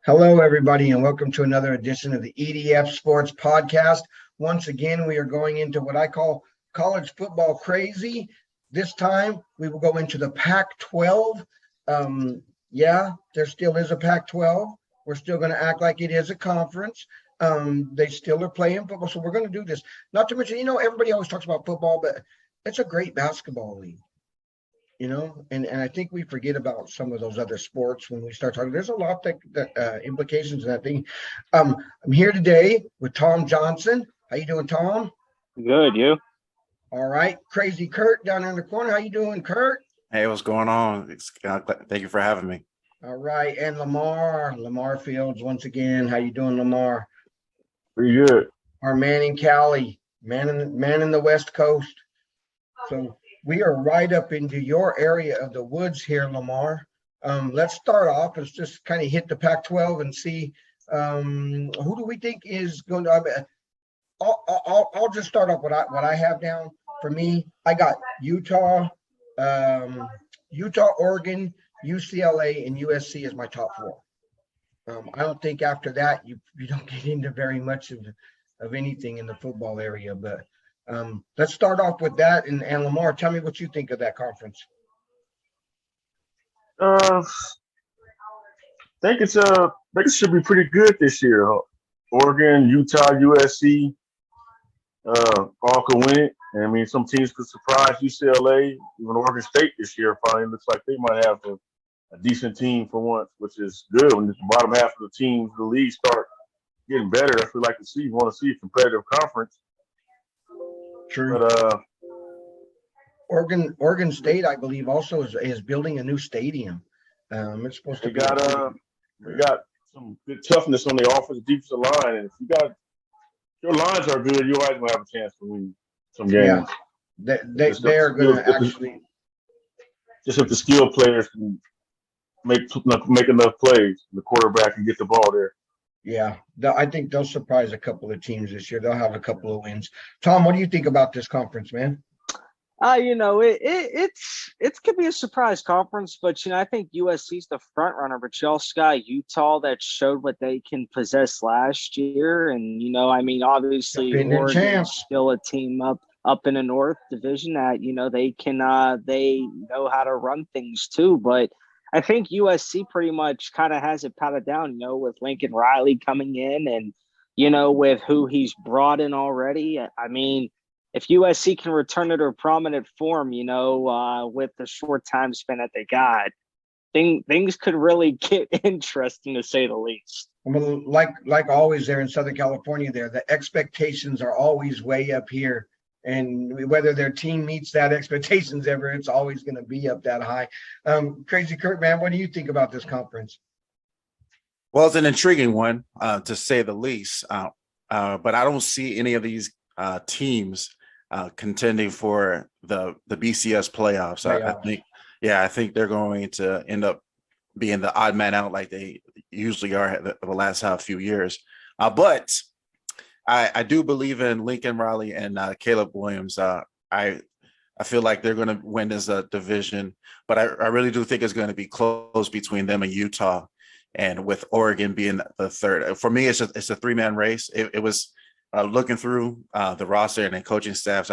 Hello, everybody, and welcome to another edition of the EDF Sports Podcast. Once again, we are going into what I call college football crazy. This time, we will go into the Pac-12. There still is a Pac-12. We're still going to act like it is a conference. They still are playing football, so we're going to do this. Not to mention, everybody always talks about football, but it's a great basketball league. And I think we forget about some of those other sports when we start talking. There's a lot that implications in that thing. I'm here today with Tom Johnston. How you doing, Tom? Good, you? All right. Crazy Kirt down in the corner. How you doing, Kirt? Hey, what's going on? Thank you for having me. All right. And LaMarr Fields once again. How you doing, LaMarr? Pretty good. Our man in Cali, man in the West Coast. So we are right up into your area of the woods here, LaMarr. Let's start off. Let's just kind of hit the Pac-12 and see who do we think is going to. I'll just start off what I have down. For me, I got Utah, Oregon, UCLA, and USC as my top four. I don't think after that you don't get into very much of anything in the football area, but. Let's start off with that, and LaMarr, tell me what you think of that conference. I think it should be pretty good this year. Oregon, Utah, USC, all could win it. And I mean, some teams could surprise UCLA, even Oregon State this year. Finally, looks like they might have a decent team for once, which is good. When the bottom half of the teams, the league start getting better, that's what we like to see. You want to see a competitive conference. True. But Oregon State, I believe, also is building a new stadium. It's supposed to we got some good toughness on the offensive defensive line, and if your lines are good, you always gonna have a chance to win some games. Yeah, they are going to actually. Just if the skilled players can make enough plays, the quarterback can get the ball there. Yeah, I think they'll surprise a couple of teams this year. They'll have a couple of wins. Tom, what do you think about this conference, man? It could be a surprise conference, but I think USC's the front runner. But you also got Utah that showed what they can possess last year, and obviously Oregon's still a team up in the North Division that they know how to run things too, but. I think USC pretty much kind of has it patted down, with Lincoln Riley coming in and, with who he's brought in already. I mean, if USC can return to their prominent form, with the short time span that they got, things could really get interesting, to say the least. Well, like always there in Southern California there, the expectations are always way up here. And whether their team meets that expectations ever, it's always going to be up that high. Crazy Kirt, man, what do you think about this conference? Well, it's an intriguing one, to say the least. But I don't see any of these teams contending for the BCS playoffs. I think they're going to end up being the odd man out like they usually are the last few years. But I do believe in Lincoln Riley and Caleb Williams. I feel like they're going to win this division, but I really do think it's going to be close between them and Utah, and with Oregon being the third. For me, it's a three-man race. It was looking through the roster and the coaching staffs.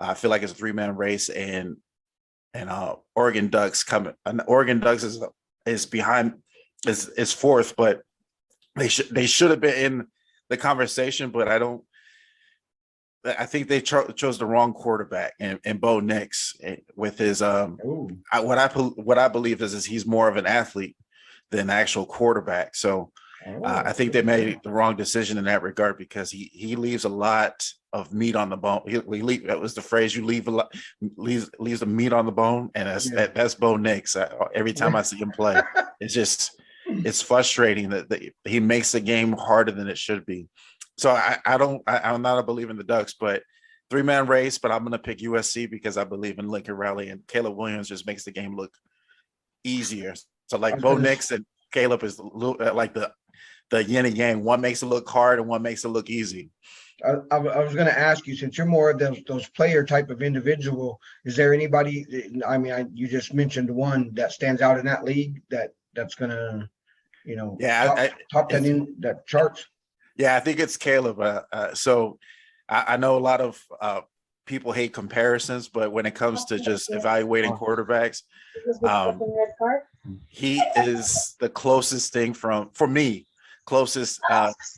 I feel like it's a three-man race, and Oregon Ducks coming. And Oregon Ducks is behind, is fourth, but they should have been in the conversation, but I think they chose the wrong quarterback and Bo Nix with his what I believe is he's more of an athlete than an actual quarterback. So I think they made the wrong decision in that regard, because he leaves a lot of meat on the bone. That was the phrase, you leaves the meat on the bone, and that's Bo Nix. Every time I see him play, it's frustrating that he makes the game harder than it should be. So I'm not a believer in the Ducks, but three-man race, but I'm going to pick USC because I believe in Lincoln Riley, and Caleb Williams just makes the game look easier. So like Bo Nix and Caleb is like the yin and yang. One makes it look hard and one makes it look easy. I was going to ask you, since you're more of those player type of individual, is there anybody, you just mentioned one that stands out in that league that's going to Yeah, top 10 in the charts. Yeah, I think it's Caleb. So I know a lot of people hate comparisons, but when it comes to just evaluating quarterbacks, he is the closest thing for me, closest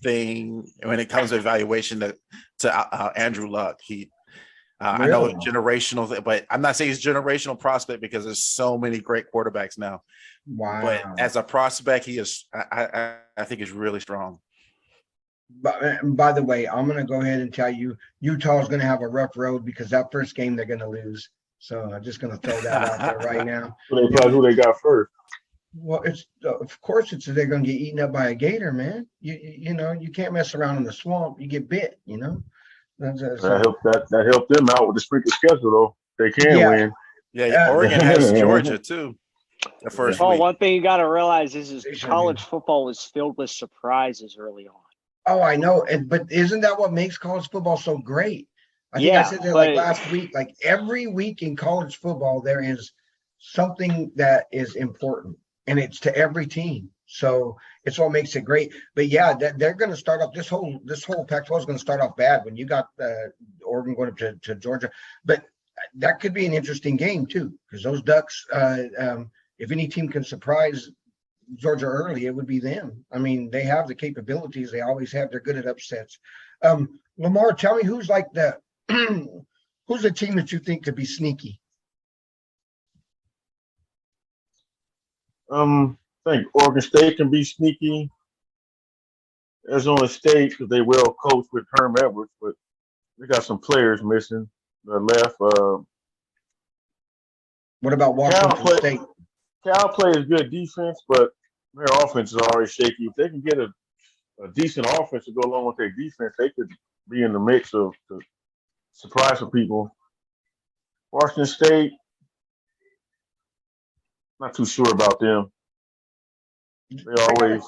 thing when it comes to evaluation to Andrew Luck. I know it's generational, but I'm not saying he's generational prospect because there's so many great quarterbacks now. Wow. But as a prospect, he is, I think he's really strong. But by the way, I'm going to go ahead and tell you, Utah's going to have a rough road because that first game they're going to lose. So I'm just going to throw that out there right now. Who they got first? Well, of course they're going to get eaten up by a gator, man. You can't mess around in the swamp. You get bit, That helped them out with the strength of schedule, though. They can win. Yeah, Oregon has Georgia too. The first week. One thing you got to realize is college football was filled with surprises early on. Oh, I know, but isn't that what makes college football so great? I think I said that like last week. Like every week in college football, there is something that is important, and it's to every team. So it's what makes it great. But yeah, they're going to start off this whole Pac-12 is going to start off bad when you got Oregon going up to Georgia. But that could be an interesting game too, because those Ducks, if any team can surprise Georgia early, it would be them. I mean, they have the capabilities. They always have. They're good at upsets. LaMarr, tell me who's like who's the team that you think could be sneaky? I think Oregon State can be sneaky. Arizona State, because they well coached with Herm Edwards, but they got some players missing. The left. What about Washington State? Cal plays good defense, but their offense is already shaky. If they can get a decent offense to go along with their defense, they could be in the mix to surprise some people. Washington State, not too sure about them. They always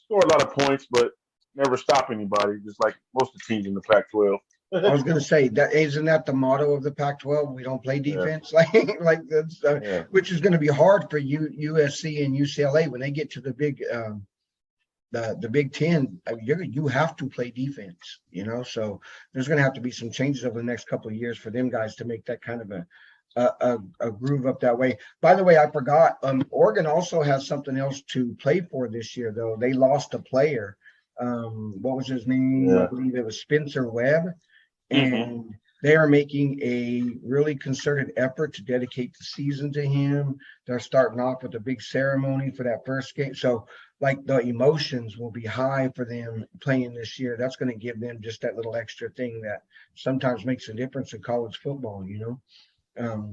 score a lot of points, but never stop anybody, just like most of the teams in the Pac-12. I was going to say that isn't that the motto of the Pac-12? We don't play defense, like that's which is going to be hard for USC and UCLA when they get to the big the Big Ten. You have to play defense, So there's going to have to be some changes over the next couple of years for them guys to make that kind of a groove up that way. By the way, I forgot. Oregon also has something else to play for this year, though. They lost a player. What was his name? I believe it was Spencer Webb. And they are making a really concerted effort to dedicate the season to him. They're starting off with a big ceremony for that first game. So, like, the emotions will be high for them playing this year. That's going to give them just that little extra thing that sometimes makes a difference in college football,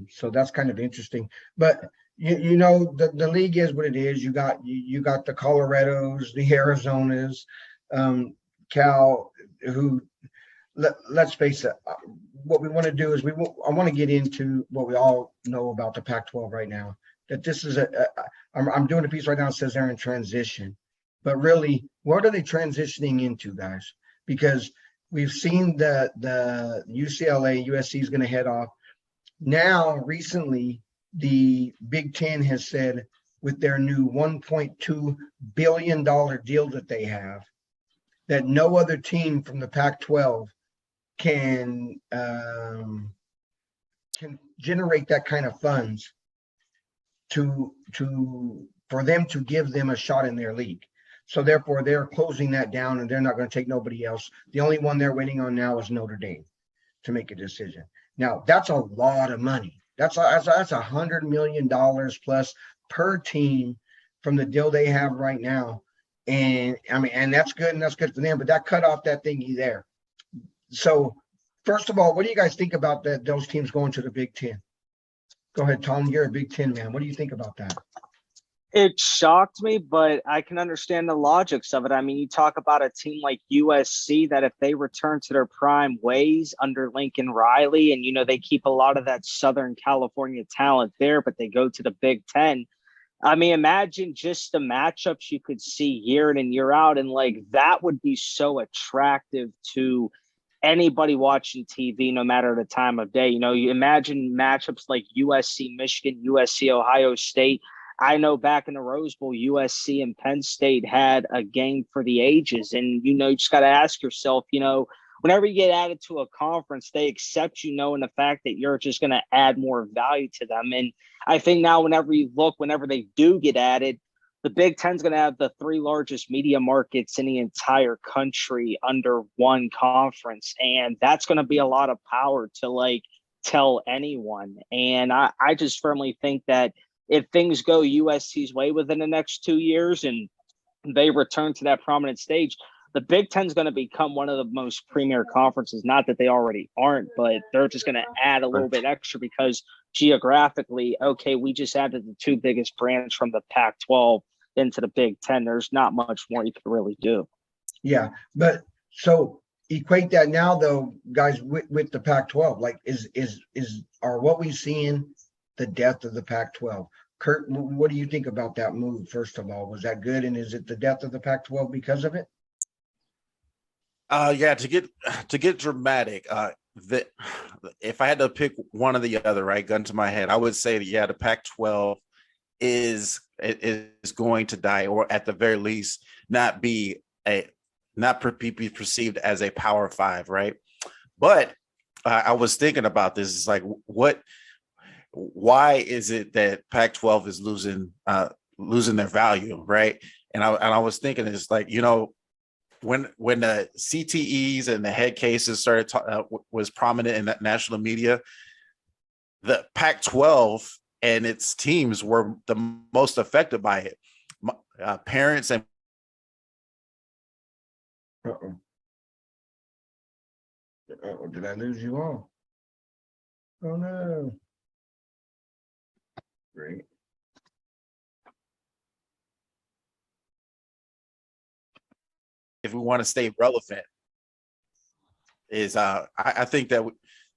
So that's kind of interesting. But, the league is what it is. You got the Colorados, the Arizonas, Cal, who – let's face it, what we want to do is I want to get into what we all know about the Pac-12 right now, that this is I'm doing a piece right now that says they're in transition, but really, what are they transitioning into, guys? Because we've seen the UCLA, USC is going to head off. Now, recently, the Big Ten has said with their new $1.2 billion deal that they have, that no other team from the Pac-12 can generate that kind of funds for them to give them a shot in their league. So therefore, they're closing that down, and they're not going to take nobody else. The only one they're waiting on now is Notre Dame to make a decision. Now, that's a lot of money. That's $100 million plus per team from the deal they have right now. And I mean, and that's good, and that's good for them, but that cut off that thingy there. So first of all, what do you guys think about those teams going to the Big Ten? Go ahead, Tom. You're a Big Ten man. What do you think about that? It shocked me, but I can understand the logics of it. I mean, you talk about a team like USC that if they return to their prime ways under Lincoln Riley, and, they keep a lot of that Southern California talent there, but they go to the Big Ten. I mean, imagine just the matchups you could see year in and year out. And that would be so attractive to anybody watching TV, no matter the time of day. You imagine matchups like USC, Michigan, USC, Ohio State. I know back in the Rose Bowl, USC and Penn State had a game for the ages. And, you just got to ask yourself, whenever you get added to a conference, they accept in the fact that you're just going to add more value to them. And I think now whenever they do get added, the Big Ten's going to have the 3 largest media markets in the entire country under one conference. And that's going to be a lot of power to tell anyone. And I just firmly think that if things go USC's way within the next 2 years and they return to that prominent stage, the Big Ten's going to become one of the most premier conferences. Not that they already aren't, but they're just going to add a little bit extra because geographically, okay, we just added the 2 biggest brands from the Pac-12 into the Big Ten. There's not much more you could really do. Yeah, but so equate that now, though, guys, with the Pac-12. Are what we seeing the death of the Pac-12? Kurt, what do you think about that move? First of all, was that good, and is it the death of the Pac-12 because of it? Yeah, to get dramatic, if I had to pick one or the other, right, gun to my head, I would say that the Pac-12 is going to die, or at the very least, not be perceived as a Power 5, right? But I was thinking about this. It's like, why is it that Pac-12 is losing their value, right? And I was thinking, it's like, when the CTEs and the head cases started was prominent in that national media, the Pac-12 and its teams were the most affected by it. Parents and did I lose you all? Oh no! Great. If we want to stay relevant, is I think that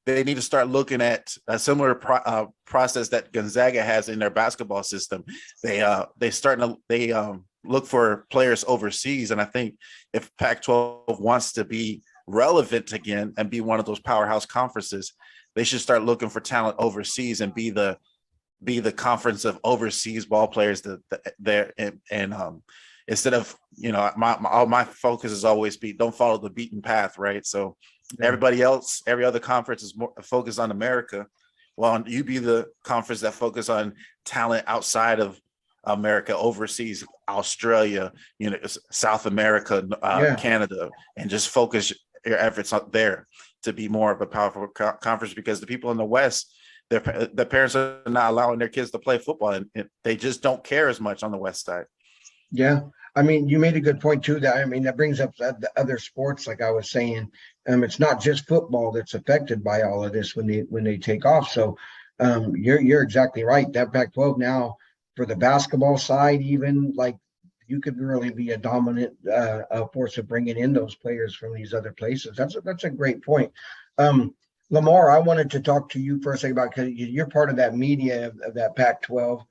they need to start looking at a similar process that Gonzaga has in their basketball system. They look for players overseas, and I think if Pac-12 wants to be relevant again and be one of those powerhouse conferences, they should start looking for talent overseas and be the conference of overseas ball players instead of, my focus is always don't follow the beaten path, right? So everybody else, every other conference is more focused on America. Well, you be the conference that focus on talent outside of America, overseas, Australia, South America, Canada, and just focus your efforts out there to be more of a powerful conference, because the people in the West, the parents are not allowing their kids to play football, and they just don't care as much on the West side. Yeah. I mean, you made a good point too. That brings up the other sports, like I was saying. It's not just football that's affected by all of this when they take off. So you're exactly right. That Pac-12 now, for the basketball side, even, like, you could really be a dominant force of bringing in those players from these other places. That's a great point. LaMarr, I wanted to talk to you for a second about, because you're part of that media of that Pac-12.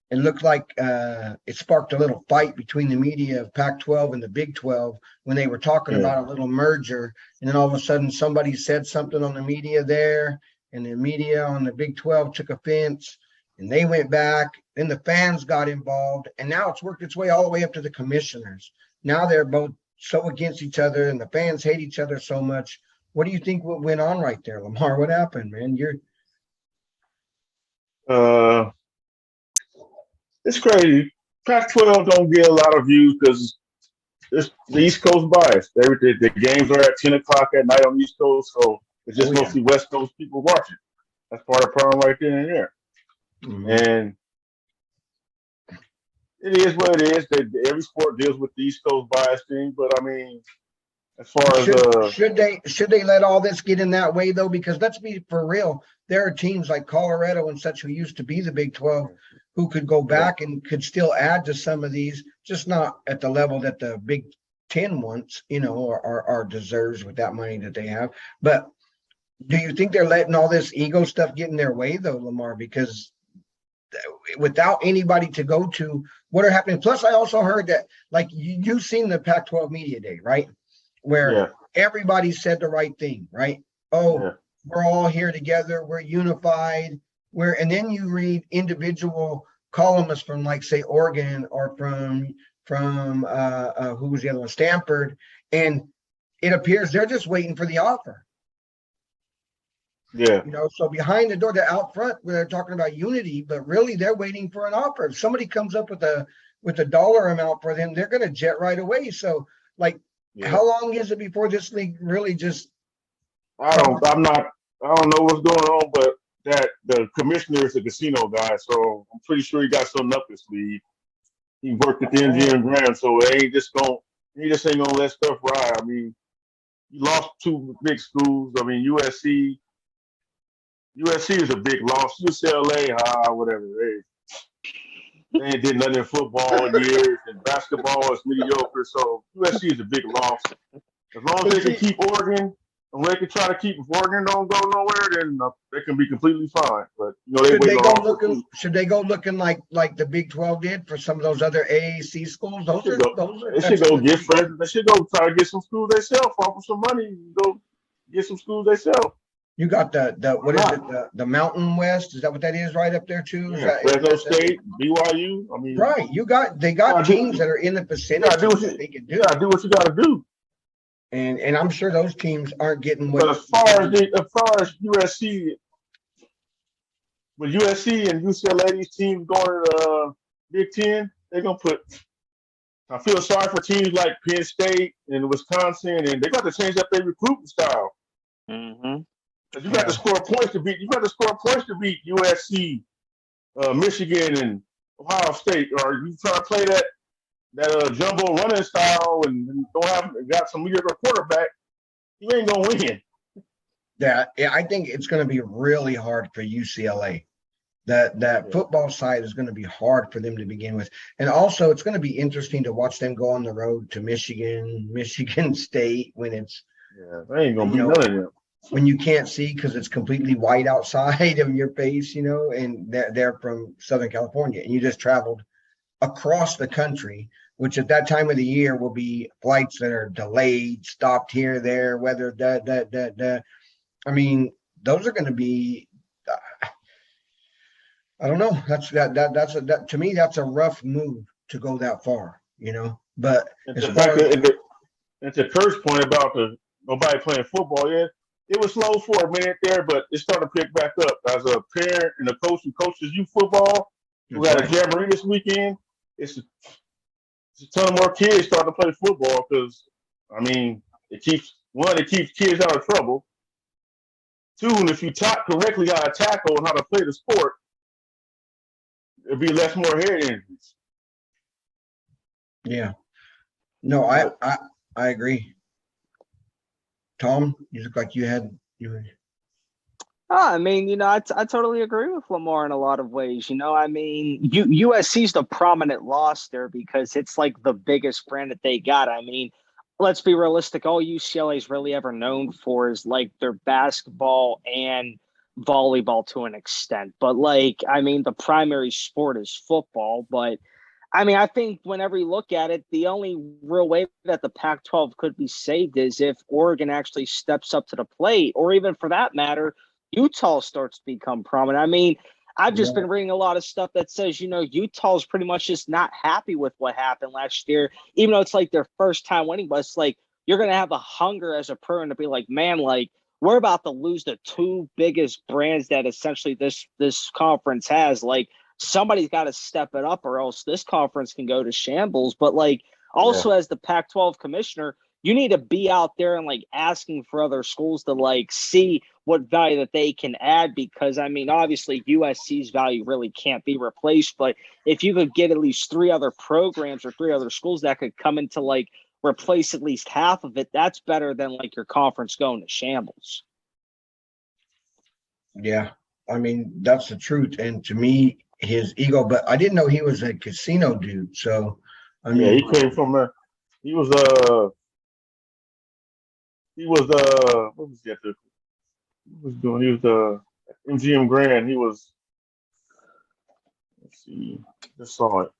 It looked like it sparked a little fight between the media of Pac-12 and the Big 12 when they were talking about a little merger. And then all of a sudden somebody said something on the media there, and the media on the Big 12 took offense, and they went back. Then the fans got involved, and now it's worked its way all the way up to the commissioners. Now they're both so against each other, and the fans hate each other so much. What do you think what went on right there, LaMarr? What happened, man? It's crazy. Pac-12 don't get a lot of views because it's the East Coast bias. The games are at 10 o'clock at night on the East Coast, so it's just mostly West Coast people watching. That's part of the problem right there and there. Mm-hmm. And it is what it is. Every sport deals with the East Coast bias thing, but I mean, as far as should they let all this get in that way, though? Because let's be for real, there are teams like Colorado and such who used to be the Big 12 who could go back and could still add to some of these, just not at the level that the Big 10 wants, or deserves with that money that they have. But do you think they're letting all this ego stuff get in their way, though, LaMarr? Because without anybody to go to, what are happening? Plus, I also heard that, like, you've seen the Pac-12 Media Day, right? Where everybody said the right thing, right? We're all here together. We're unified. And then you read individual columnists from like say Oregon or from who was the other one, Stanford, and it appears they're just waiting for the offer. Yeah. So behind the door, they're out front where they're talking about unity, but really they're waiting for an offer. If somebody comes up with a dollar amount for them, they're going to jet right away. So like, how long is it before this league really just? I don't know what's going on, but that the commissioner is a casino guy, so I'm pretty sure he got something up his sleeve. He worked at the MGM Grand, so he just ain't gonna let stuff ride. I mean, he lost 2 big schools. I mean, USC is a big loss. UCLA, whatever. They ain't did nothing in football in years, and basketball is mediocre. So USC is a big loss. As long as they can keep Oregon, and they can try to keep, if Oregon don't go nowhere, then they can be completely fine. But should they go looking like the Big 12 did for some of those other AAC schools? They should go get friends. They should go try to get some schools themselves, offer some money, go get some schools themselves. You got the Mountain West? Is that what that is right up there too? Yeah, Fresno State, BYU. I mean, right. They got teams that are in the vicinity that they can do. Yeah, do what you got to do. And I'm sure those teams aren't getting what. But as far as USC, with USC and UCLA, these teams going to the Big Ten, they're gonna put. I feel sorry for teams like Penn State and Wisconsin, and they got to change up their recruiting style. Mm-hmm. You got to score points to beat. You got to score points to beat USC, Michigan, and Ohio State. Or you try to play that jumbo running style and got some mediocre quarterback, you ain't gonna win. Yeah, I think it's going to be really hard for UCLA. That football side is going to be hard for them to begin with, and also it's going to be interesting to watch them go on the road to Michigan State when it's they ain't gonna be none of them. When you can't see because it's completely white outside of your face, and they're from Southern California, and you just traveled across the country, which at that time of the year will be flights that are delayed, stopped here, there, weather, I mean, those are going to be. I don't know. To me, that's a rough move to go that far, But to Kurt's point about nobody playing football, it was slow for a minute there, but it started to pick back up. As a parent and a coach who coaches youth football, who got a jamboree this weekend, it's a ton more kids starting to play football because, I mean, it keeps kids out of trouble. 2, and if you taught correctly how to tackle and how to play the sport, it'd be less more head injuries. Yeah. No, I agree. Tom, you look like you. I mean, I totally agree with LaMarr in a lot of ways. I mean, USC's the prominent loss there because it's like the biggest brand that they got. I mean, let's be realistic. All UCLA's really ever known for is like their basketball and volleyball to an extent. But the primary sport is football. But I mean, I think whenever you look at it, the only real way that the Pac-12 could be saved is if Oregon actually steps up to the plate, or even for that matter, Utah starts to become prominent. I mean, I've just been reading a lot of stuff that says, Utah's pretty much just not happy with what happened last year, even though it's like their first time winning. But it's like you're going to have a hunger as a program to be like, man, we're about to lose the 2 biggest brands that essentially this conference has. Somebody's got to step it up or else this conference can go to shambles. But also as the Pac-12 commissioner, you need to be out there and asking for other schools to see what value that they can add, because I mean, obviously USC's value really can't be replaced, but if you could get at least 3 other programs or 3 other schools that could come into replace at least half of it, that's better than your conference going to shambles. Yeah. I mean, that's the truth. And to me, his ego, but I didn't know he was a casino dude. So, I mean, he came from what was he at the, he was doing? He was the MGM Grand. He was, let's see, just saw it.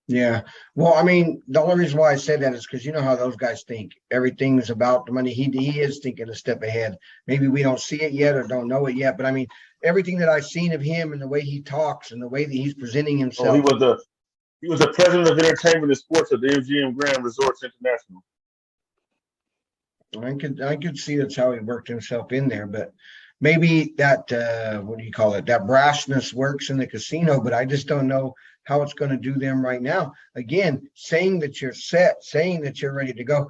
Yeah. Well, I mean, the only reason why I said that is because you know how those guys think. Everything's about the money. He is thinking a step ahead. Maybe we don't see it yet or don't know it yet. But I mean, everything that I've seen of him and the way he talks and the way that he's presenting Oh, he himself. was the president of entertainment and sports at the MGM Grand Resorts International. I could see that's how he worked himself in there, but maybe that what do you call it? That brashness works in the casino, but I just don't know how it's going to do them right now. Again, saying that you're set, saying that you're ready to go.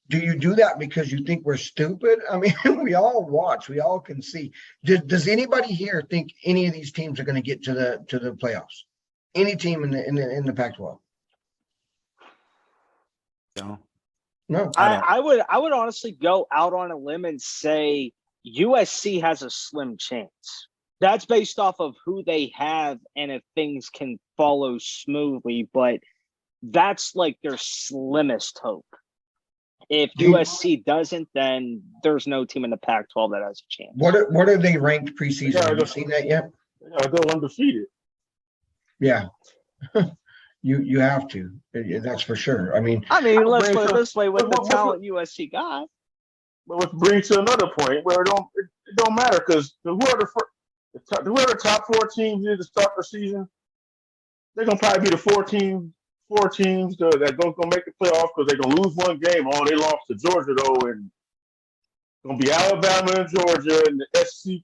Do you do that because you think we're stupid? I mean, we all watch, we all can see. Does anybody here think any of these teams are going to get to the playoffs? Any team in the Pac-12? No. No. I would honestly go out on a limb and say USC has a slim chance. That's based off of who they have and if things can follow smoothly, but that's like their slimmest hope. If USC doesn't, then there's no team in the Pac-12 that has a chance. What are they ranked preseason? Have you seen that yet? They gotta go undefeated. Yeah. You have to. That's for sure. I mean, let's put it this way: with the talent USC got. But which brings to another point where it don't matter because whoever the top 4 teams is to start the season, they're gonna probably be the 4 teams that don't gonna make the playoffs because they're gonna lose one game. Oh, they lost to Georgia though, and it's gonna be Alabama and Georgia in the SEC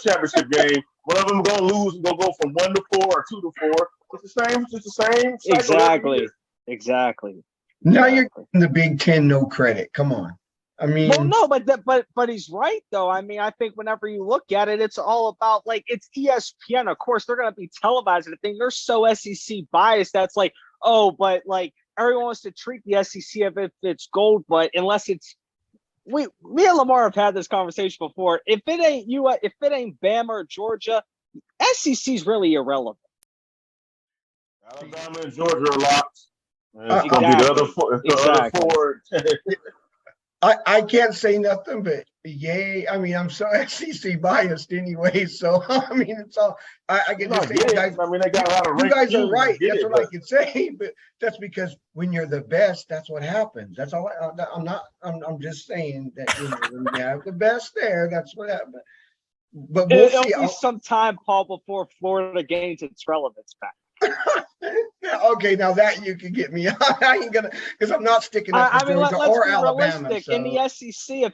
championship game. One of them gonna lose and gonna go from 1 to 4 or 2 to 4. It's the same. Exactly. Now you're giving the Big Ten no credit. Come on. I mean, well, no, but he's right though. I mean, I think whenever you look at it, it's all about like it's ESPN. Of course, they're going to be televising the thing. They're so SEC biased. That's like, oh, but like everyone wants to treat the SEC as if it's gold, but unless it's me and LaMarr have had this conversation before. If it ain't Bama or Georgia, SEC is really irrelevant. Alabama and Georgia are locked. It's gonna be the other four. I can't say nothing, but yay. I mean, I'm so SEC biased anyway. So I mean, it's all I can just say. You guys, I mean, they got a lot of you guys are right. That's what I can say. But that's because when you're the best, that's what happens. That's all. I'm just saying that when you have the best there, that's what happens. But we'll see. It'll be some time, Paul, before Florida gains its relevance back. Okay, now that you can get me. I ain't gonna because I'm not sticking up for Georgia or Alabama. Realistic. So. In the SEC,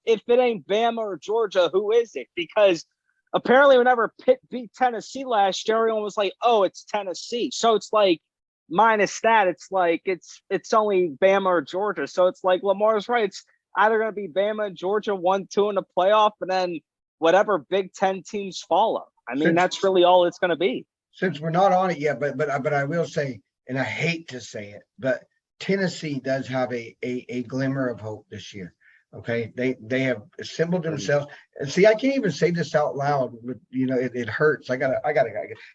if it ain't Bama or Georgia, who is it? Because apparently, whenever Pitt beat Tennessee last year, everyone was like, "Oh, it's Tennessee." So it's like minus that, it's like it's only Bama or Georgia. So it's like LaMarr's right. It's either gonna be Bama and Georgia 1-2 in the playoff, and then whatever Big Ten teams follow. I mean, that's really all it's gonna be. Since we're not on it yet, but I will say, and I hate to say it, but Tennessee does have a glimmer of hope this year. Okay, they have assembled themselves. And see, I can't even say this out loud, but it hurts. I gotta.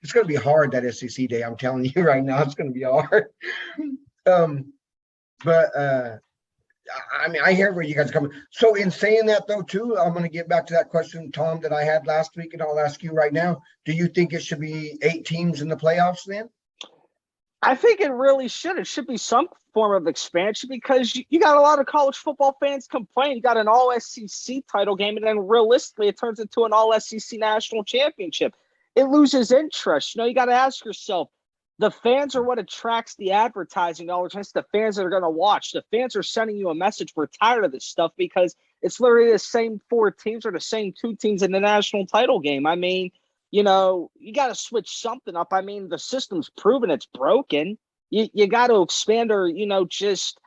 It's gonna be hard that SEC day. I'm telling you right now, it's gonna be hard. I mean, I hear where you guys are coming. So in saying that though, too, I'm going to get back to that question, Tom, that I had last week, and I'll ask you right now. Do you think it should be 8 teams in the playoffs then? I think it really should. It should be some form of expansion because you got a lot of college football fans complain. You got an all SEC title game, and then realistically, it turns into an all SEC national championship. It loses interest. You got to ask yourself, the fans are what attracts the advertising dollars. It's the fans that are going to watch. The fans are sending you a message. We're tired of this stuff because it's literally the same 4 teams or the same 2 teams in the national title game. I mean, you got to switch something up. I mean, the system's proven it's broken. You got to expand or, just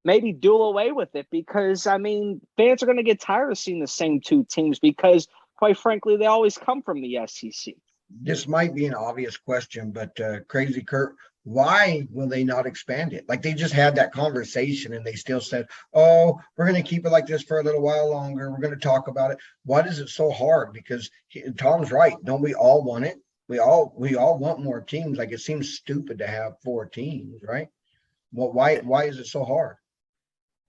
maybe do away with it because, I mean, fans are going to get tired of seeing the same 2 teams because, quite frankly, they always come from the SEC. This might be an obvious question, but Crazy Kirt, why will they not expand it? Like they just had that conversation and they still said, oh, we're going to keep it like this for a little while longer. We're going to talk about it. Why is it so hard? Because Tom's right. Don't we all want it? We all want more teams. Like it seems stupid to have 4 teams, right? Well, why is it so hard?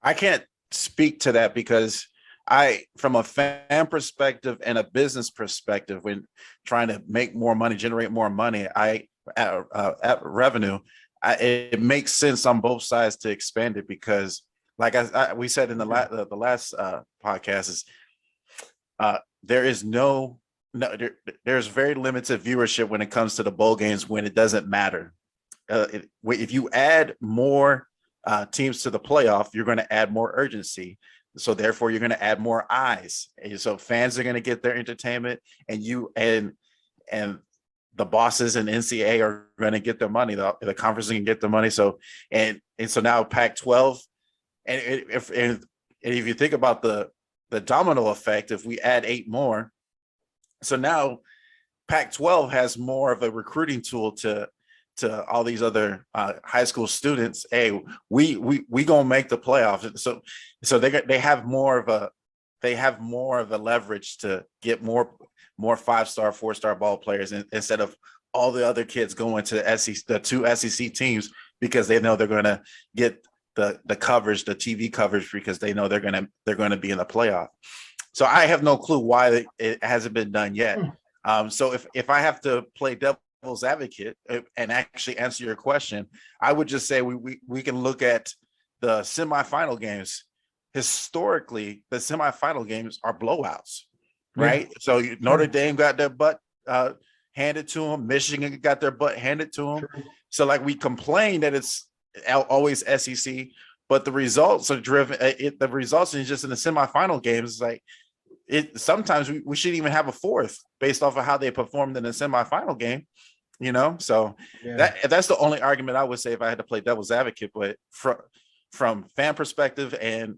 I can't speak to that because from a fan perspective and a business perspective, when trying to make more money, generate more money, I revenue, it makes sense on both sides to expand it because, like we said in the last podcast, is there's very limited viewership when it comes to the bowl games when it doesn't matter. If you add more teams to the playoff, you're going to add more urgency. So therefore, you're going to add more eyes. And so fans are going to get their entertainment, and the bosses and NCAA are going to get their money. The conference can get the money. So and so now Pac-12, and if you think about the domino effect, if we add 8 more, so now Pac-12 has more of a recruiting tool to all these other high school students. Hey, we gonna make the playoffs. So they have more of a leverage to get more 5-star, 4-star ball players instead of all the other kids going to the 2 SEC teams because they know they're gonna get the coverage, the TV coverage, because they know they're gonna be in the playoff. So I have no clue why it hasn't been done yet. So if I have to play devil's advocate and actually answer your question, I would just say we can look at the semifinal games. Historically, the semifinal games are blowouts, right? Yeah. So Notre Dame got their butt handed to them. Michigan got their butt handed to them. True. So like we complain that it's always SEC, but the results are driven. The results is just in the semifinal games. Like sometimes we shouldn't even have a fourth based off of how they performed in the semifinal game. So that's the only argument I would say if I had to play devil's advocate. But from fan perspective and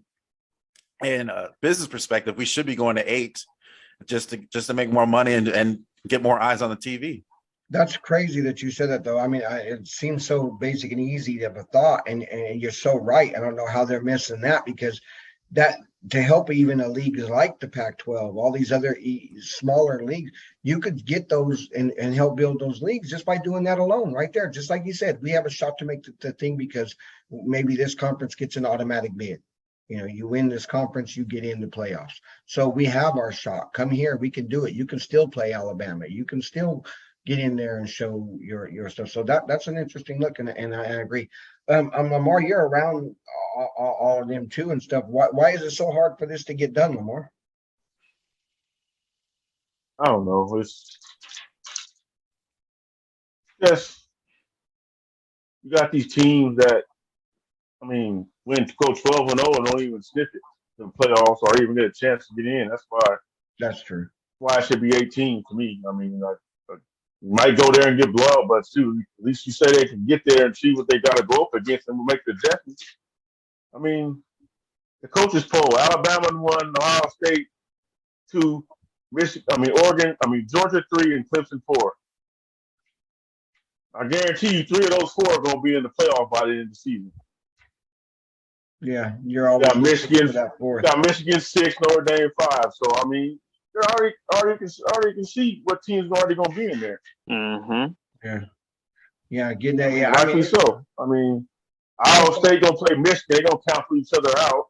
business perspective, we should be going to 8 just to make more money and get more eyes on the TV. That's crazy that you said that, though. I mean, it seems so basic and easy of a thought, and you're so right. I don't know how they're missing that, because that to help even a league like the Pac-12, all these other smaller leagues, you could get those and help build those leagues just by doing that alone right there. Just like you said, we have a shot to make the thing because maybe this conference gets an automatic bid. You win this conference, you get in the playoffs. So we have our shot. Come here, we can do it. You can still play Alabama. You can still get in there and show your stuff. So that's an interesting look, and I agree. LaMarr, you're around all of them too and stuff. Why is it so hard for this to get done, LaMarr? I don't know. It's just you got these teams that, I mean, win go 12-0 and don't even sniff it in the playoffs or even get a chance to get in. That's why. That's true. Why it should be 18 to me. I mean, you might go there and get blood, but shoot, at least you say they can get there and see what they got to go up against and make the adjustments. I mean, the coaches poll: Alabama 1, Ohio State 2, Oregon, Georgia 3, and Clemson 4. I guarantee you 3 of those 4 are going to be in the playoff by the end of the season. Yeah, you're always got Michigan for that 4. Got Michigan 6, Notre Dame 5. So I mean, you already can see what teams are already going to be in there. Mm-hmm. Yeah, getting that. Yeah, rightfully so. I mean, Ohio State gonna play Michigan. They gonna cancel each other out.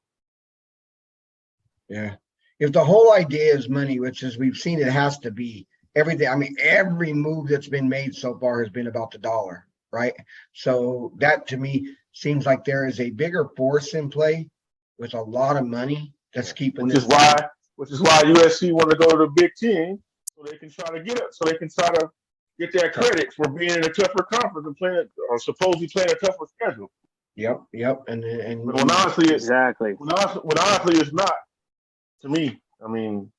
Yeah. If the whole idea is money, which is we've seen, it has to be everything. I mean, every move that's been made so far has been about the dollar, right? So that to me seems like there is a bigger force in play with a lot of money that's keeping Which is why USC want to go to the Big Ten, so they can try to get it, so they can try to get that credit for being in a tougher conference and playing, or supposedly playing a tougher schedule. Yep. And when honestly, exactly. When honestly, it's not. To me, I mean,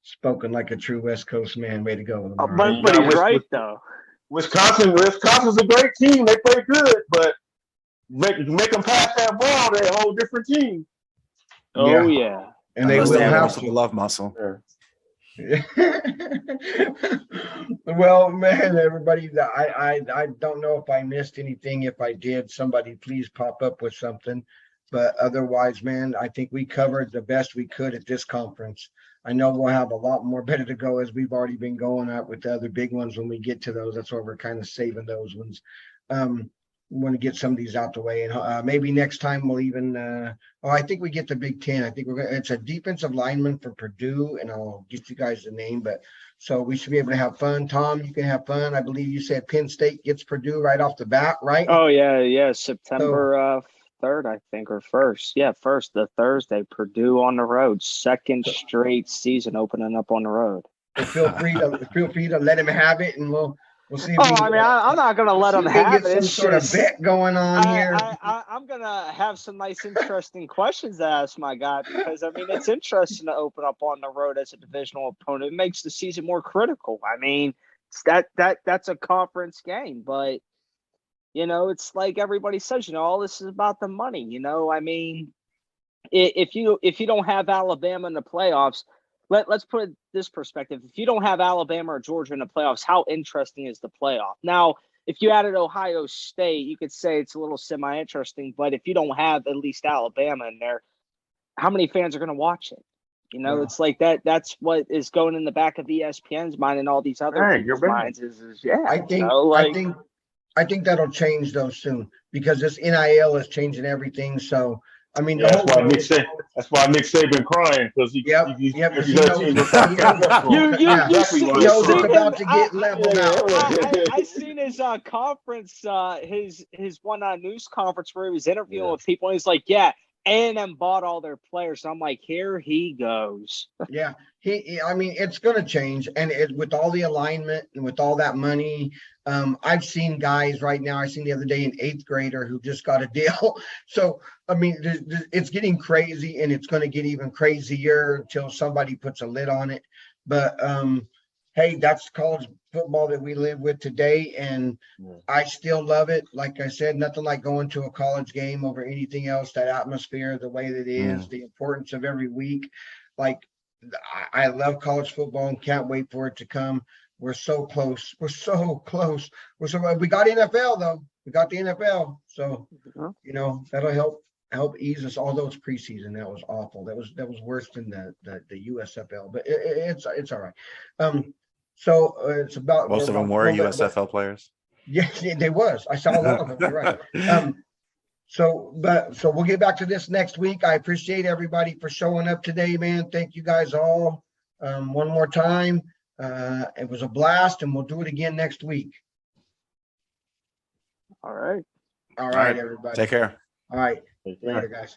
spoken like a true West Coast man. Way to go, LaMarr. But he's right though. Wisconsin's a great team. They play good, but make them pass that ball, they're a whole different team. Oh yeah. And they will have the love muscle. Yeah. Well, man, everybody, I don't know if I missed anything. If I did, somebody please pop up with something. But otherwise, man, I think we covered the best we could at this conference. I know we'll have a lot more better to go, as we've already been going out with the other big ones when we get to those. That's why we're kind of saving those ones. want to get some of these out the way, and maybe next time we'll even. I think we get the Big Ten. I think it's a defensive lineman for Purdue, and I'll get you guys the name. But so we should be able to have fun. Tom, you can have fun. I believe you said Penn State gets Purdue right off the bat, right? Oh yeah, September 3rd, I think, or 1st. Yeah, 1st, the Thursday. Purdue on the road, second straight season opening up on the road. So feel free to let him have it, and we'll see. If I mean, I'm not gonna let him have it. Some sort of bet going on here. I'm gonna have some nice, interesting questions to ask my guy, because I mean, it's interesting to open up on the road as a divisional opponent. It makes the season more critical. I mean, that's a conference game, but it's like everybody says, all this is about the money. I mean, if you don't have Alabama in the playoffs, let's put it this perspective. If you don't have Alabama or Georgia in the playoffs, how interesting is the playoff? Now, if you added Ohio State, you could say it's a little semi-interesting, but if you don't have at least Alabama in there, how many fans are going to watch it? It's like that's what is going in the back of ESPN's mind and all these other people's minds is I think that'll change though soon, because this NIL is changing everything. So I mean, that's why Nick Saban crying, because he knows it's about to get leveled out. I seen his conference, his one news conference where he was interviewing with people, and he's like, "Yeah, A&M bought all their players." So I'm like, here he goes. Yeah, I mean, it's going to change, and with all the alignment and with all that money. I've seen guys right now. I seen the other day an 8th grader who just got a deal. So I mean, it's getting crazy, and it's going to get even crazier until somebody puts a lid on it. But hey, that's college football that we live with today, and I still love it. Like I said, nothing like going to a college game over anything else. That atmosphere, the way that it is, the importance of every week. Like, I love college football and can't wait for it to come. We're so close. We got NFL though. We got the NFL, so that'll help ease us. All those preseason, that was awful. That was worse than the USFL, but it's all right. So it's about most of them were USFL players. Yes, they was. I saw a lot of them. You're right. So we'll get back to this next week. I appreciate everybody for showing up today, man. Thank you guys all. One more time. It was a blast, and we'll do it again next week. All right. All right, everybody. Take care. All right. Later, guys.